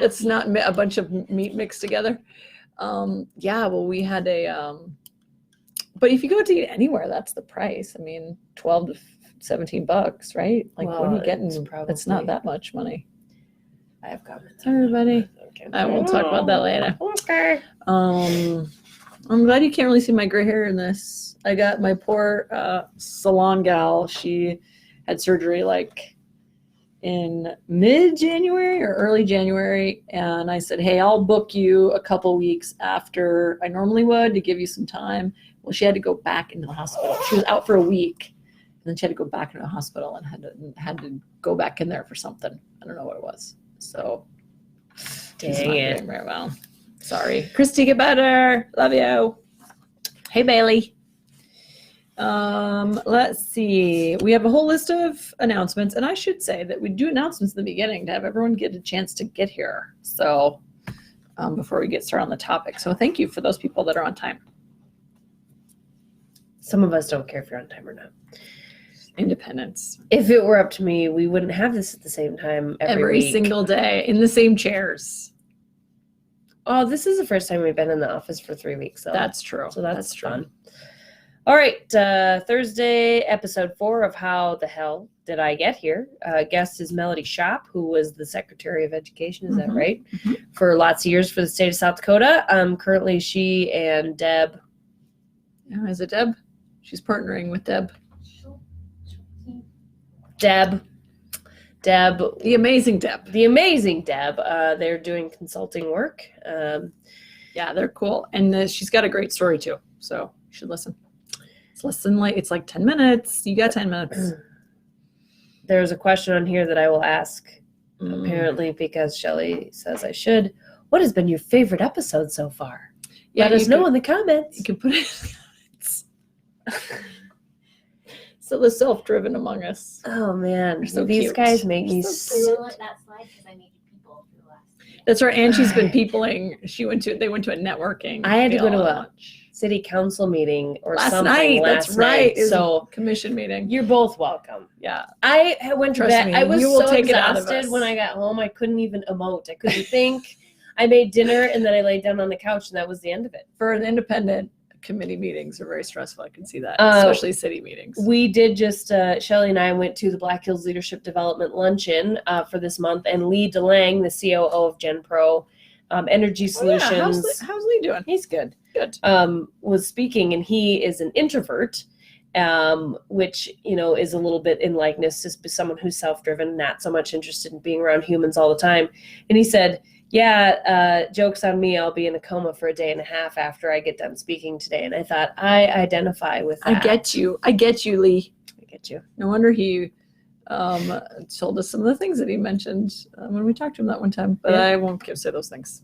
It's not a bunch of meat mixed together. Yeah, well, we had but if you go to eat anywhere, that's the price. I mean, 12 to 17 bucks, right? Like, what are you getting? It's not that much money. I have comments. Everybody. Okay. I will talk about that later. Okay. I'm glad you can't really see my gray hair in this. I got my poor salon gal. She had surgery like in mid-January or early January. And I said, hey, I'll book you a couple weeks after I normally would to give you some time. Well, she had to go back into the hospital. She was out for a week. And then she had to go back into the hospital and had to go back in there for something. I don't know what it was. So Dang she's not it. doing very well. Sorry. Christy, get better. Love you. Hey, Bailey. Let's see. We have a whole list of announcements, and I should say that we do announcements in the beginning to have everyone get a chance to get here. So before we get started on the topic. So thank you for those people that are on time. Some of us don't care if you're on time or not. Independence. If it were up to me, we wouldn't have this at the same time every week. Single day in the same chairs. Oh, this is the first time we've been in the office for 3 weeks. So that's true. So that's fun. All right. Thursday, episode 4 of How the Hell Did I Get Here? Guest is Melody Shop, who was the Secretary of Education. Is that right? Mm-hmm. For lots of years for the state of South Dakota. Currently, she and Deb. Yeah, is it Deb? She's partnering with Deb. Deb, the amazing Deb, they're doing consulting work. Yeah, they're cool, and she's got a great story too. So you should listen. It's like 10 minutes. You got 10 minutes. There's a question on here that I will ask, apparently because Shelly says I should. What has been your favorite episode so far? Yeah, let us know in the comments. You can put it in the comments. So the self-driven among us. Oh man, so these cute. Guys make me. That's right, and she's been peopling. They went to a networking. I had to go to a city council meeting or last something night. Last That's right. Night. So commission meeting. You're both welcome. Yeah, I went to bed. I was so exhausted when I got home. I couldn't even emote. I couldn't think. I made dinner and then I laid down on the couch and that was the end of it. For an independent. Committee meetings are very stressful. I can see that, especially city meetings. We did just, Shelly and I went to the Black Hills Leadership Development Luncheon for this month, and Lee DeLang, the COO of GenPro Energy Solutions. Yeah. How's Lee doing? He's good. Good. Was speaking, and he is an introvert, which, is a little bit in likeness to someone who's self-driven, not so much interested in being around humans all the time. And he said, yeah, joke's on me. I'll be in a coma for a day and a half after I get done speaking today. And I thought, I identify with that. I get you, Lee. I get you. No wonder he told us some of the things that he mentioned when we talked to him that one time. But I won't say those things.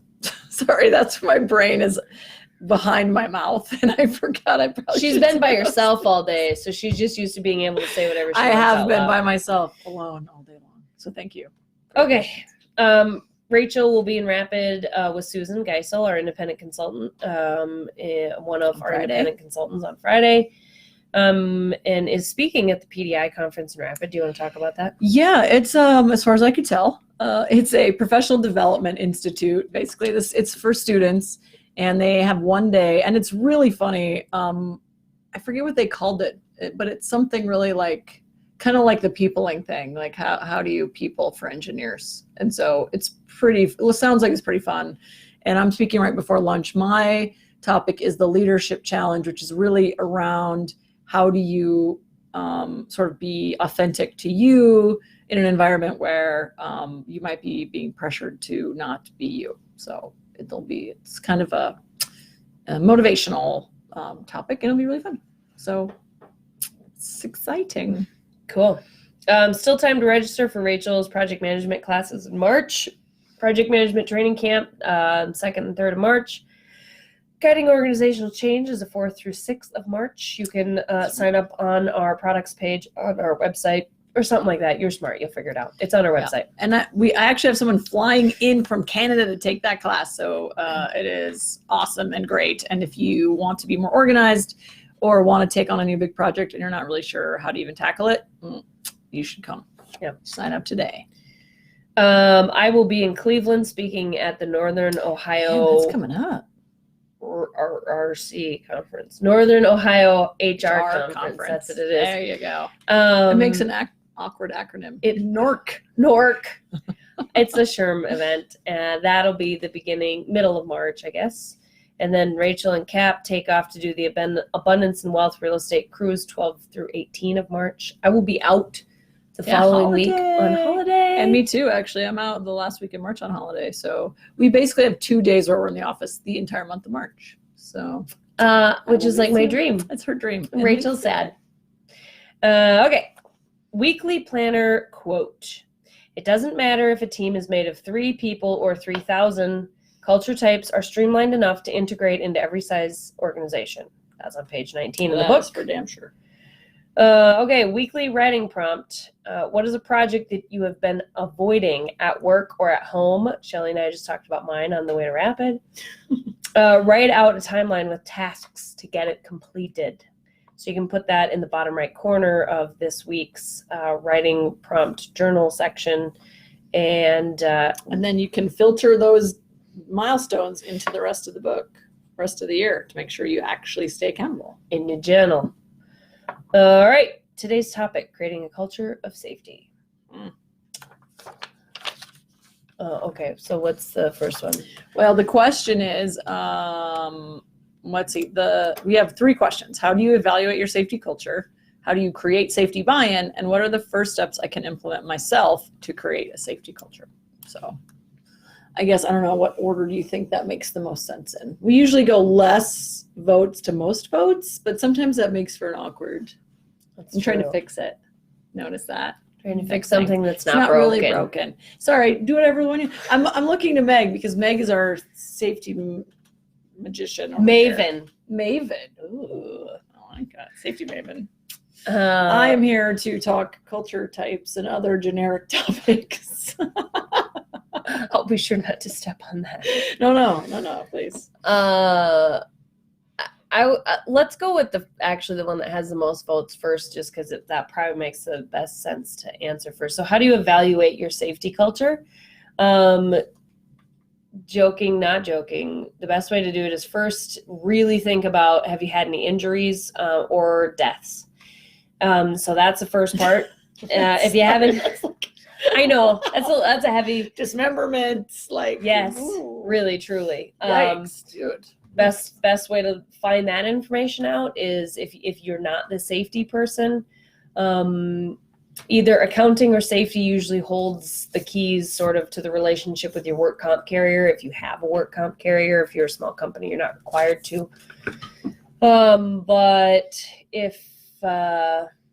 Sorry, that's my brain is behind my mouth, and I forgot. She's been by herself all day, so she's just used to being able to say whatever she wants. I have been by myself alone all day long. So thank you. Okay. Rachel will be in Rapid with Susan Geisel, our independent consultant, one of our independent consultants on Friday, and is speaking at the PDI conference in Rapid. Do you want to talk about that? Yeah, it's as far as I could tell, it's a professional development institute. Basically, it's for students, and they have one day, and it's really funny. I forget what they called it, but it's something really like. Kind of like the peopling thing, like how do you people for engineers? And so it sounds like it's pretty fun. And I'm speaking right before lunch. My topic is the leadership challenge, which is really around how do you sort of be authentic to you in an environment where you might be being pressured to not be you. So it's kind of a motivational topic, and it'll be really fun. So it's exciting. Cool. Still time to register for Rachel's project management classes in March. Project management training camp, 2nd and 3rd of March. Guiding organizational change is the 4th through 6th of March. You can sign up on our products page on our website or something like that. You're smart. You'll figure it out. It's on our website. And I actually have someone flying in from Canada to take that class. So it is awesome and great. And if you want to be more organized or want to take on a new big project and you're not really sure how to even tackle it, you should come. Yep. Sign up today. I will be in Cleveland speaking at the Northern Ohio That's coming up. RC conference, Northern Ohio HR conference. That's what it is. There you go. It makes an awkward acronym. NORC. It's a SHRM event, and that'll be the middle of March, I guess. And then Rachel and Cap take off to do the Abundance and Wealth Real Estate Cruise 12 through 18 of March. I will be out the following week on holiday. And me too, actually. I'm out the last week in March on holiday. So we basically have 2 days where we're in the office the entire month of March. So, which is like my dream. It's her dream. Rachel's sad. Okay. Weekly planner quote. It doesn't matter if a team is made of 3 people or 3,000. Culture types are streamlined enough to integrate into every size organization. That's on page 19 of the book. For damn sure. Okay, weekly writing prompt. What is a project that you have been avoiding at work or at home? Shelly and I just talked about mine on the way to Rapid. Write out a timeline with tasks to get it completed. So you can put that in the bottom right corner of this week's writing prompt journal section. And then you can filter those milestones into the rest of the book, rest of the year, to make sure you actually stay accountable in your journal. All right, today's topic, creating a culture of safety. Okay, so what's the first one? Well, the question is, let's see, we have 3 questions. How do you evaluate your safety culture? How do you create safety buy-in? And what are the first steps I can implement myself to create a safety culture? So I guess, I don't know, what order do you think that makes the most sense in? We usually go less votes to most votes, but sometimes that makes for an awkward. I'm trying to fix it. Notice that. Trying to fix something that's it's not really broken. Sorry, do whatever you want. I'm looking to Meg because Meg is our safety magician. Maven. Maven. Ooh, I like that. Safety maven. I am here to talk culture types and other generic topics. I'll be sure not to step on that. No, please. Let's go with the one that has the most votes first, just because that probably makes the best sense to answer first. So how do you evaluate your safety culture? Joking, not joking. The best way to do it is first really think about, have you had any injuries or deaths? So that's the first part. If you haven't, I know that's a heavy dismemberment. Like, yes, ooh. Really, truly. Yikes, dude. Best way to find that information out is if you're not the safety person, either accounting or safety usually holds the keys sort of to the relationship with your work comp carrier. If you have a work comp carrier, if you're a small company, you're not required to. But if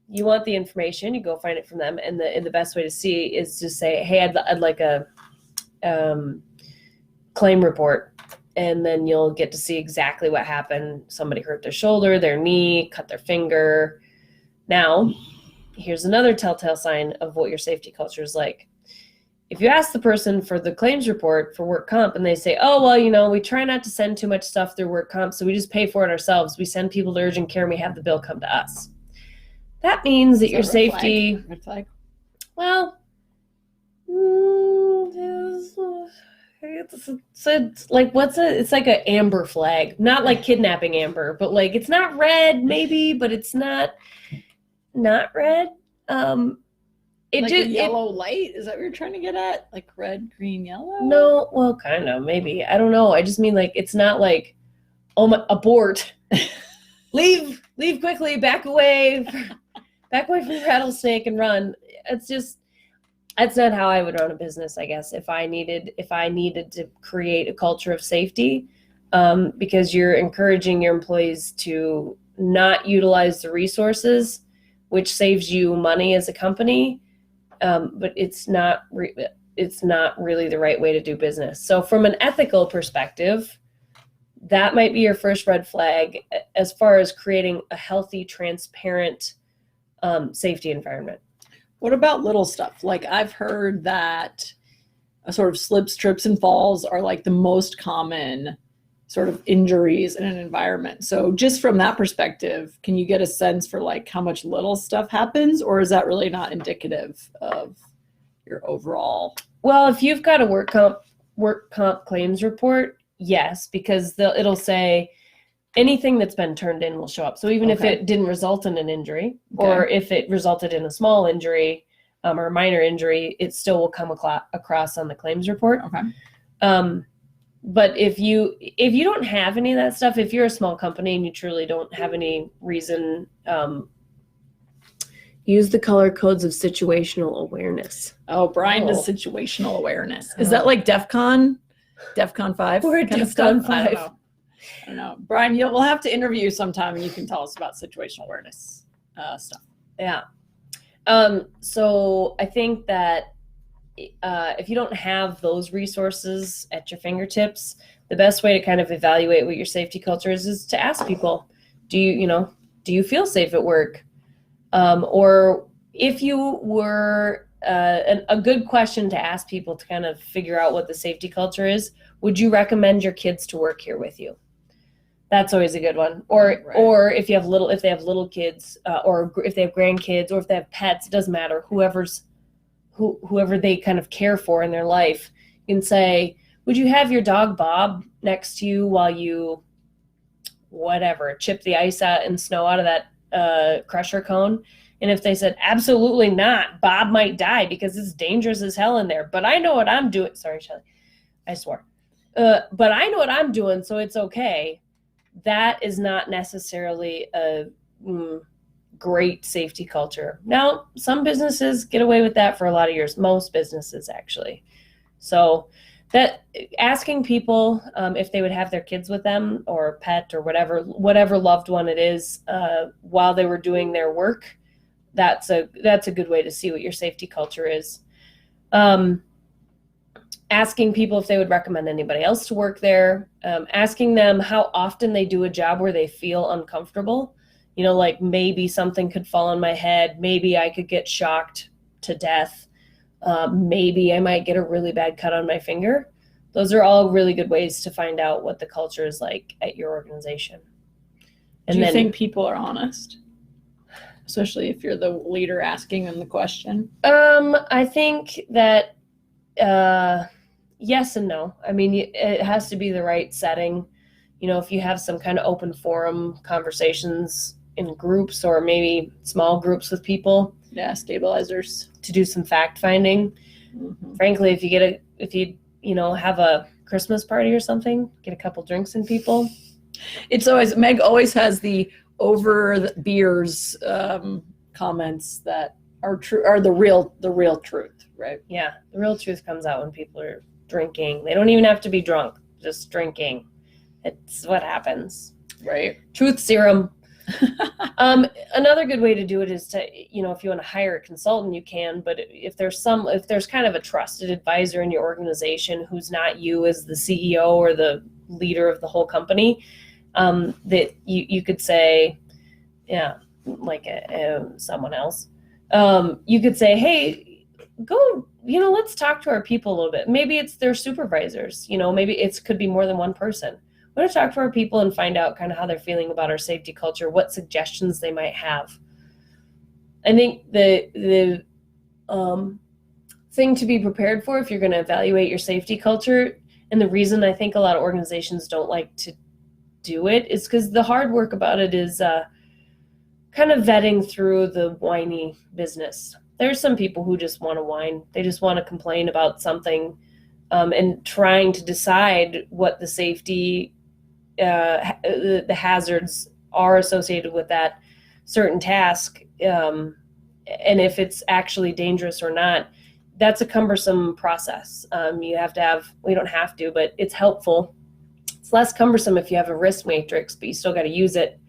you want the information, you go find it from them. And the best way to see is to say, hey, I'd like a claim report. And then you'll get to see exactly what happened. Somebody hurt their shoulder, their knee, cut their finger. Now, here's another telltale sign of what your safety culture is like. If you ask the person for the claims report for work comp and they say, oh, well, we try not to send too much stuff through work comp, so we just pay for it ourselves. We send people to urgent care and we have the bill come to us. That means that your safety, red flag. Well, it's like it's like an amber flag, not like kidnapping amber, but like it's not red maybe, but it's not red. Like a yellow light? Is that what you're trying to get at? Like red, green, yellow? No, well, kind of, maybe. I don't know. I just mean like it's not like, oh my, abort, leave quickly, back away from the rattlesnake and run. That's not how I would run a business, I guess, if I needed to create a culture of safety, because you're encouraging your employees to not utilize the resources, which saves you money as a company, but it's not really the right way to do business. So from an ethical perspective, that might be your first red flag as far as creating a healthy, transparent safety environment. What about little stuff? Like I've heard that a sort of slips, trips, and falls are like the most common sort of injuries in an environment. So just from that perspective, can you get a sense for like how much little stuff happens, or is that really not indicative of your overall Well, if you've got a work comp claims report, yes, because it'll say anything that's been turned in will show up. So even if Okay. it didn't result in an injury, or if it resulted in a small injury or a minor injury, it still will come across on the claims report. Okay. But if you don't have any of that stuff, if you're a small company and you truly don't have any reason, use the color codes of situational awareness. Oh, Brian does situational awareness. Is that like DEF CON 5? We're at kind of DEF CON stuff? I 5. don't know. Brian, we'll have to interview you sometime and you can tell us about situational awareness stuff. Yeah. So I think that if you don't have those resources at your fingertips, the best way to kind of evaluate what your safety culture is to ask people, do you feel safe at work? Or if you were, a good question to ask people to kind of figure out what the safety culture is, would you recommend your kids to work here with you? That's always a good one. Or if they have little kids, or if they have grandkids, or if they have pets, it doesn't matter. Whoever they kind of care for in their life, you can say, would you have your dog Bob next to you while you, chip the ice out and snow out of that crusher cone? And if they said, absolutely not, Bob might die because it's dangerous as hell in there, but I know what I'm doing. Sorry, Shelly, I swore. But I know what I'm doing, so it's okay. That is not necessarily a great safety culture. Now, some businesses get away with that for a lot of years. Most businesses, actually. So that asking people if they would have their kids with them or pet or whatever loved one it is while they were doing their work, that's a good way to see what your safety culture is. Asking people if they would recommend anybody else to work there, asking them how often they do a job where they feel uncomfortable. Like maybe something could fall on my head, maybe I could get shocked to death, maybe I might get a really bad cut on my finger. Those are all really good ways to find out what the culture is like at your organization. And do you think people are honest? Especially if you're the leader asking them the question? I think that yes and no. I mean, it has to be the right setting. If you have some kind of open forum conversations in groups or maybe small groups with people. Yeah, stabilizers. To do some fact finding. Mm-hmm. Frankly, if you have a Christmas party or something, get a couple drinks in people. Meg always has the over the beers comments that are true, are the real truth, right? Yeah, the real truth comes out when people are drinking. They don't even have to be drunk, just drinking. It's what happens. Right. Truth serum. Another good way to do it is to, if you want to hire a consultant, you can, but if there's kind of a trusted advisor in your organization who's not you as the CEO or the leader of the whole company, that you could say, yeah, like someone else, you could say, hey, go, let's talk to our people a little bit. Maybe it's their supervisors, maybe it could be more than one person. We're going to talk to our people and find out kind of how they're feeling about our safety culture, what suggestions they might have. I think the thing to be prepared for if you're going to evaluate your safety culture, and the reason I think a lot of organizations don't like to do it is because the hard work about it is kind of vetting through the whiny business. There's some people who just want to whine. They just want to complain about something and trying to decide what the safety the hazards are associated with that certain task, and if it's actually dangerous or not. That's a cumbersome process. We don't have to, but it's helpful. It's less cumbersome if you have a risk matrix, but you still got to use it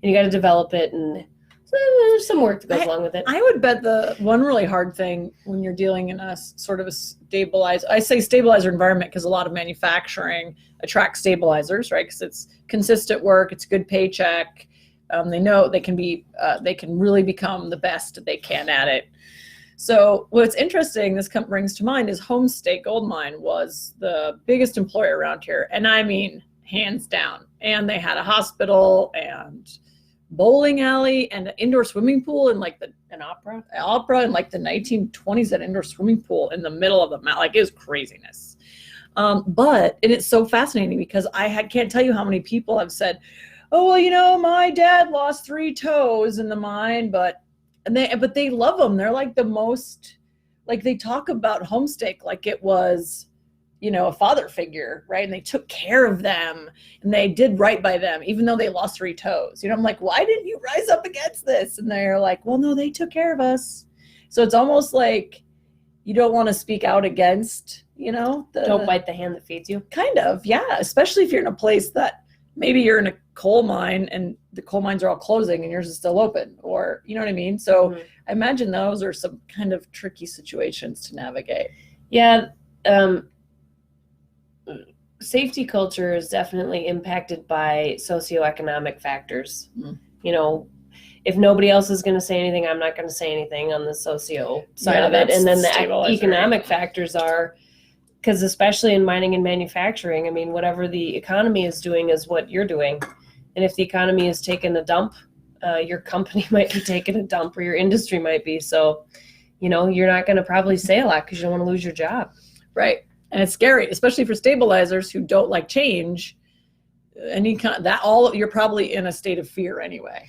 and you got to develop it, and there's some work that goes along with it. I would bet the one really hard thing when you're dealing in a sort of a stabilizer environment, because a lot of manufacturing attracts stabilizers, right? Because it's consistent work, it's a good paycheck. They know they can really become the best they can at it. So what's interesting, this brings to mind, is Homestake Gold Mine was the biggest employer around here, and I mean hands down. And they had a hospital and bowling alley and an indoor swimming pool in like An opera. opera in like the 1920s, an indoor swimming pool in the middle of the mountain. Like, it was craziness. And it's so fascinating because can't tell you how many people have said, oh, well, my dad lost 3 toes in the mine, but they love them. They're like the most, like, they talk about Homestake like it was, a father figure, right? And they took care of them and they did right by them, even though they lost 3 toes. I'm like, why didn't you rise up against this? And they're like, well, no, they took care of us. So it's almost like you don't want to speak out against, Don't bite the hand that feeds you. Kind of, yeah. Especially if you're in a place that maybe you're in a coal mine and the coal mines are all closing and yours is still open, or you know what I mean? So I imagine those are some kind of tricky situations to navigate. Yeah. Safety culture is definitely impacted by socioeconomic factors. If nobody else is going to say anything, I'm not going to say anything on the socio side of it. And then the economic factors are, because especially in mining and manufacturing, I mean, whatever the economy is doing is what you're doing. And if the economy is taking a dump, your company might be taking a dump, or your industry might be. So, you're not going to probably say a lot because you don't want to lose your job. Right. And it's scary, especially for stabilizers who don't like change. You're probably in a state of fear anyway,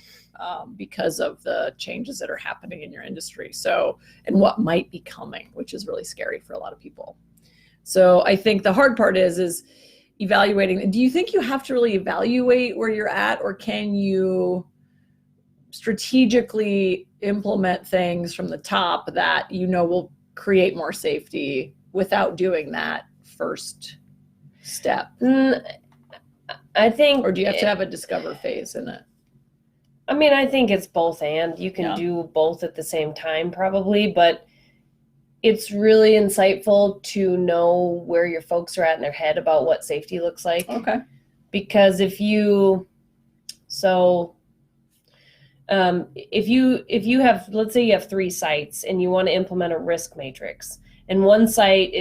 because of the changes that are happening in your industry. So, and what might be coming, which is really scary for a lot of people. So I think the hard part is evaluating. Do you think you have to really evaluate where you're at, or can you strategically implement things from the top that will create more safety without doing that first step? I think, or do you have to have a discover phase in it? I mean, I think it's both, and you can do both at the same time probably, but it's really insightful to know where your folks are at in their head about what safety looks like. Okay. Because if you have, let's say you have 3 sites and you want to implement a risk matrix, and one site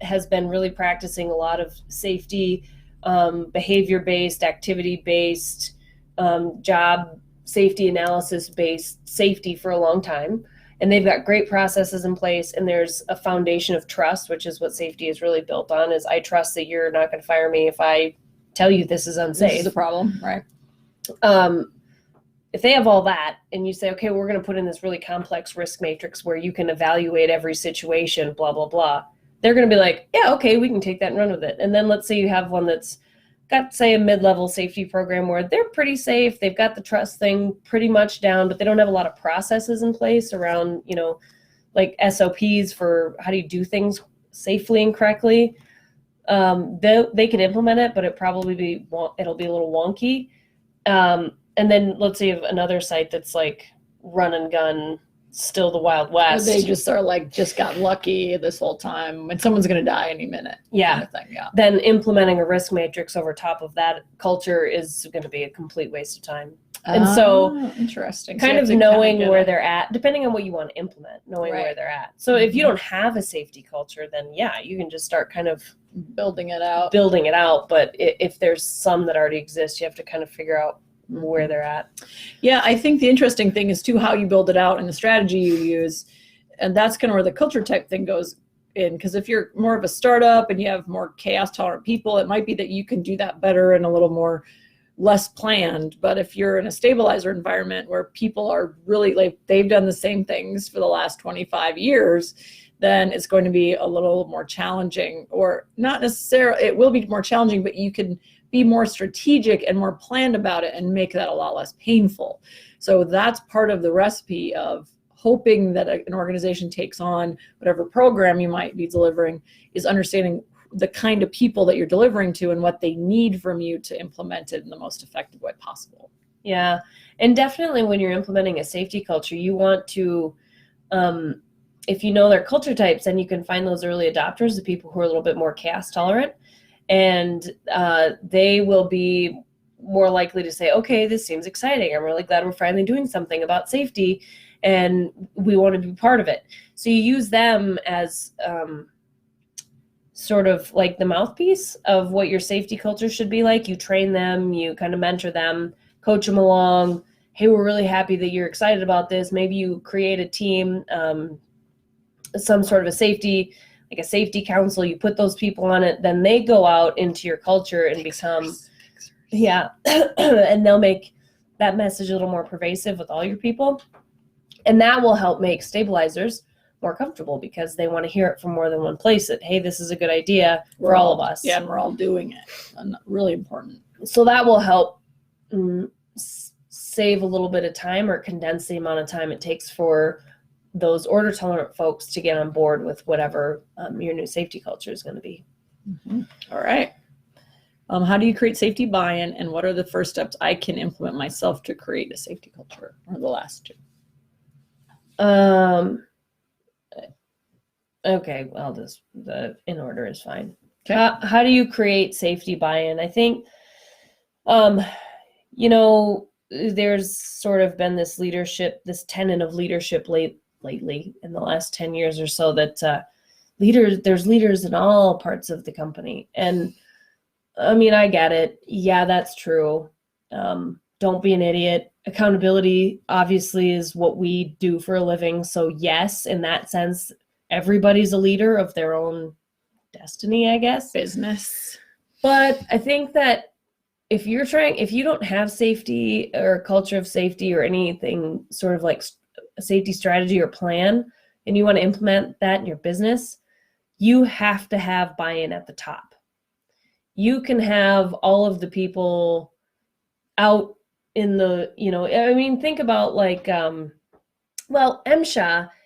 has been really practicing a lot of safety, behavior-based, activity-based, job safety analysis-based safety for a long time, and they've got great processes in place, and there's a foundation of trust, which is what safety is really built on, is I trust that you're not going to fire me if I tell you this is unsafe. This is a problem, right? If they have all that and you say, okay, we're going to put in this really complex risk matrix where you can evaluate every situation, blah, blah, blah, they're going to be like, yeah, okay, we can take that and run with it. And then let's say you have one that's got, say, a mid-level safety program where they're pretty safe. They've got the trust thing pretty much down, but they don't have a lot of processes in place around, like SOPs for how do you do things safely and correctly. They could implement it, but it'll be a little wonky. And then let's say you have another site that's like run and gun, still the Wild West. They just are like, just got lucky this whole time and someone's going to die any minute. Yeah. Kind of thing. Yeah. Then implementing a risk matrix over top of that culture is going to be a complete waste of time. And so interesting. Kind of knowing where they're at, depending on what you want to implement, knowing where they're at. So if you don't have a safety culture, then yeah, you can just start kind of building it out. But if there's some that already exist, you have to kind of figure out where they're at. Yeah, I think the interesting thing is too how you build it out and the strategy you use, and that's kind of where the culture type thing goes in. Because if you're more of a startup and you have more chaos tolerant people, it might be that you can do that better and a little more less planned. But if you're in a stabilizer environment where people are really like they've done the same things for the last 25 years, then it's going to be a little more challenging, or not necessarily, it will be more challenging, but you can be more strategic and more planned about it and make that a lot less painful. So that's part of the recipe of hoping that an organization takes on whatever program you might be delivering, is understanding the kind of people that you're delivering to and what they need from you to implement it in the most effective way possible. Yeah. And definitely when you're implementing a safety culture, you want to, if you know their culture types, then you can find those early adopters, the people who are a little bit more chaos tolerant. And they will be more likely to say, okay, this seems exciting. I'm really glad we're finally doing something about safety and we want to be part of it. So you use them as sort of like the mouthpiece of what your safety culture should be like. You train them, you kind of mentor them, coach them along, hey, we're really happy that you're excited about this. Maybe you create a team, some sort of a safety council, you put those people on it, then they go out into your culture and become, and they'll make that message a little more pervasive with all your people. And that will help make stabilizers more comfortable because they want to hear it from more than one place that, hey, this is a good idea for all of us. Yeah, and we're all doing it. And really important. So that will help save a little bit of time or condense the amount of time it takes for those order tolerant folks to get on board with whatever your new safety culture is going to be. Mm-hmm. All right. How do you create safety buy-in, and what are the first steps I can implement myself to create a safety culture? Or the last two? Okay, well, the in order is fine. Okay. How do you create safety buy-in? I think, there's sort of been this tenet of leadership lately in the last 10 years or so that there's leaders in all parts of the company. And I mean, I get it. Yeah, that's true. Don't be an idiot. Accountability obviously is what we do for a living. So yes, in that sense, everybody's a leader of their own destiny, I guess. Business. But I think that if you don't have safety or a culture of safety or anything sort of like a safety strategy or plan, and you want to implement that in your business, you have to have buy-in at the top. You can have all of the people out in the, think about like, MSHA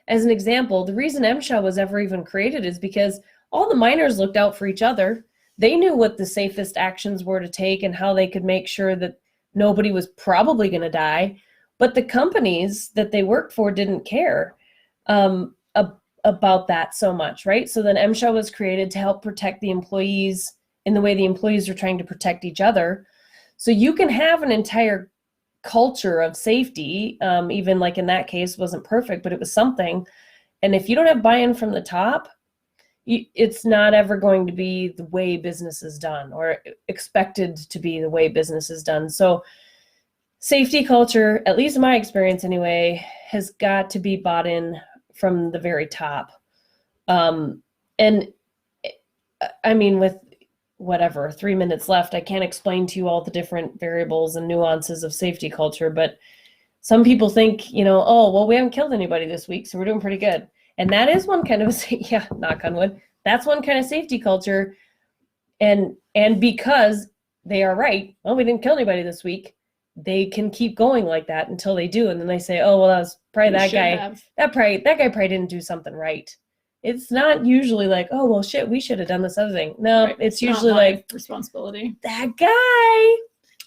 as an example. The reason MSHA was ever even created is because all the miners looked out for each other. They knew what the safest actions were to take and how they could make sure that nobody was probably going to die. But the companies that they worked for didn't care about that so much, right? So then MSHA was created to help protect the employees in the way the employees are trying to protect each other. So you can have an entire culture of safety, even like in that case, wasn't perfect, but it was something. And if you don't have buy-in from the top, it's not ever going to be the way business is done or expected to be the way business is done. So safety culture, at least in my experience anyway, has got to be bought in from the very top. And I mean, with 3 minutes left, I can't explain to you all the different variables and nuances of safety culture, but some people think, oh, well, we haven't killed anybody this week, so we're doing pretty good. And that is one kind of, knock on wood, that's one kind of safety culture. And because they are right, well, we didn't kill anybody this week, they can keep going like that until they do. And then they say, oh, well, that was probably that guy. That guy probably didn't do something right. It's not usually like, oh, well, shit, we should have done this other thing. No, right. It's usually like responsibility. That guy,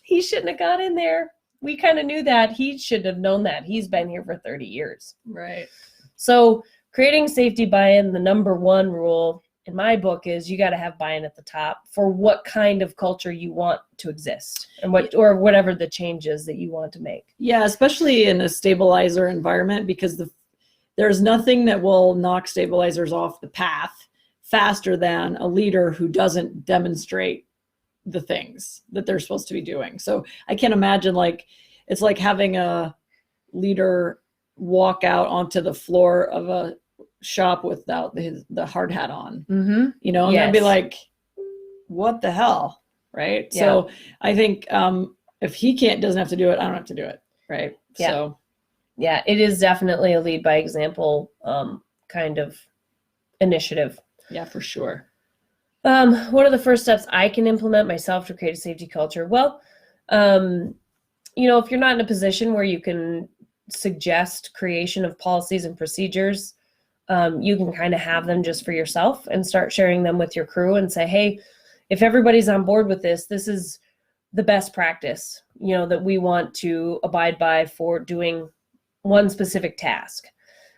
he shouldn't have got in there. We kind of knew that. He should have known that. He's been here for 30 years. Right. So creating safety buy-in, the number one rule in my book is you got to have buy-in at the top for what kind of culture you want to exist and whatever the changes that you want to make. Yeah, especially in a stabilizer environment, because there's nothing that will knock stabilizers off the path faster than a leader who doesn't demonstrate the things that they're supposed to be doing. So I can't imagine, it's like having a leader walk out onto the floor of a shop without the hard hat on. Mm-hmm. And yes. I'd be like, what the hell, right? Yeah. So I think if he doesn't have to do it, I don't have to do it, right? Yeah. So yeah, it is definitely a lead by example kind of initiative. Yeah, for sure. What are the first steps I can implement myself to create a safety culture? Well, if you're not in a position where you can suggest creation of policies and procedures, you can kind of have them just for yourself and start sharing them with your crew and say, hey, if everybody's on board with this, this is the best practice, that we want to abide by for doing one specific task.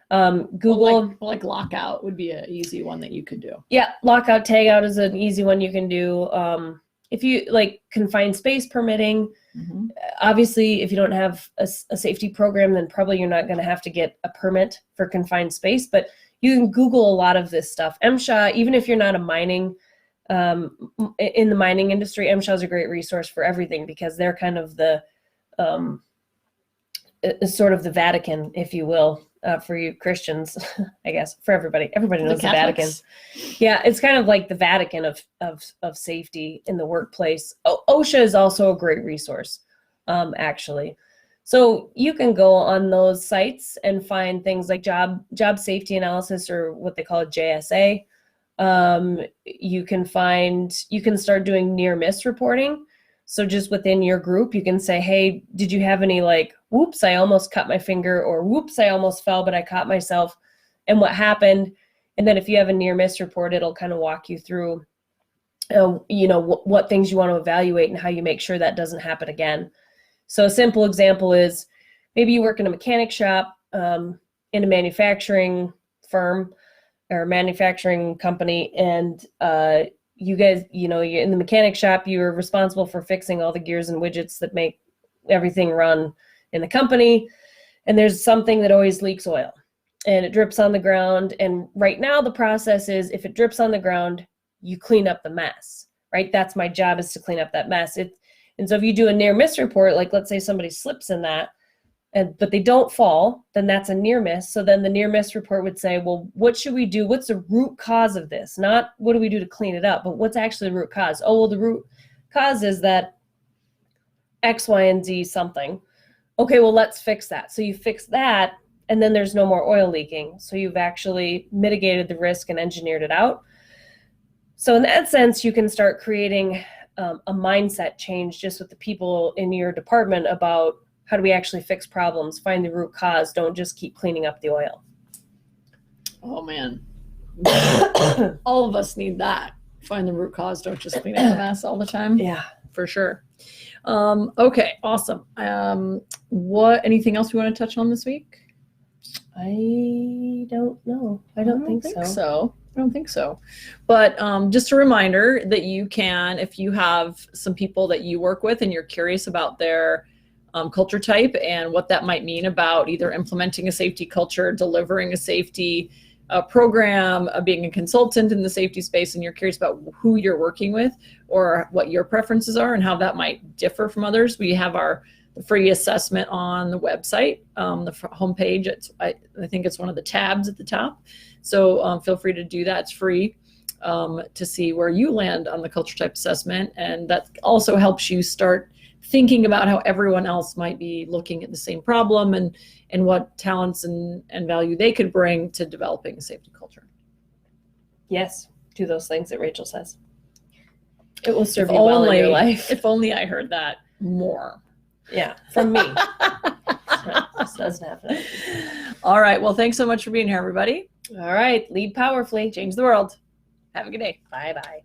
Google, like lockout would be an easy one that you could do. Yeah, lockout, tagout is an easy one you can do. If you like confined space permitting, mm-hmm. Obviously, if you don't have a safety program, then probably you're not going to have to get a permit for confined space. But you can Google a lot of this stuff. MSHA, even if you're not in the mining industry, MSHA is a great resource for everything because they're kind of the is sort of the Vatican, if you will, for you Christians, I guess, for everybody. Everybody knows the Vatican. Yeah, it's kind of like the Vatican of safety in the workplace. OSHA is also a great resource, actually. So you can go on those sites and find things like job safety analysis, or what they call a JSA. You can start doing near miss reporting. So just within your group, you can say, hey, did you have any like, whoops, I almost cut my finger, or whoops, I almost fell, but I caught myself, and what happened? And then if you have a near miss report, it'll kind of walk you through, what things you want to evaluate and how you make sure that doesn't happen again. So a simple example is maybe you work in a mechanic shop, in a manufacturing firm or manufacturing company, and you guys, you're in the mechanic shop, you're responsible for fixing all the gears and widgets that make everything run in the company. And there's something that always leaks oil and it drips on the ground. And right now the process is, if it drips on the ground, you clean up the mess, right? That's my job, is to clean up that mess. And so if you do a near miss report, like let's say somebody slips in that, but they don't fall, then that's a near miss. So then the near miss report would say, well, what should we do? What's the root cause of this? Not what do we do to clean it up, but what's actually the root cause? Oh, well, the root cause is that X, Y, and Z something. Okay, well, let's fix that. So you fix that, and then there's no more oil leaking. So you've actually mitigated the risk and engineered it out. So in that sense, you can start creating a mindset change just with the people in your department about how do we actually fix problems, find the root cause, don't just keep cleaning up the oil. Oh, man. All of us need that. Find the root cause, don't just clean up the mess all the time. Yeah, for sure. Okay, awesome. Anything else we want to touch on this week? I don't know. I don't think so. I don't think so. But just a reminder that you can, if you have some people that you work with and you're curious about their culture type and what that might mean about either implementing a safety culture, delivering a safety program, being a consultant in the safety space, and you're curious about who you're working with or what your preferences are and how that might differ from others, we have the free assessment on the website, the homepage. I think it's one of the tabs at the top. So feel free to do that. It's free to see where you land on the culture type assessment. And that also helps you start thinking about how everyone else might be looking at the same problem and what talents and value they could bring to developing a safety culture. Yes, do those things that Rachel says. It will serve you well in your life. If only I heard that more. Yeah, from me. This doesn't happen. All right. Well, thanks so much for being here, everybody. All right. Lead powerfully. Change the world. Have a good day. Bye-bye.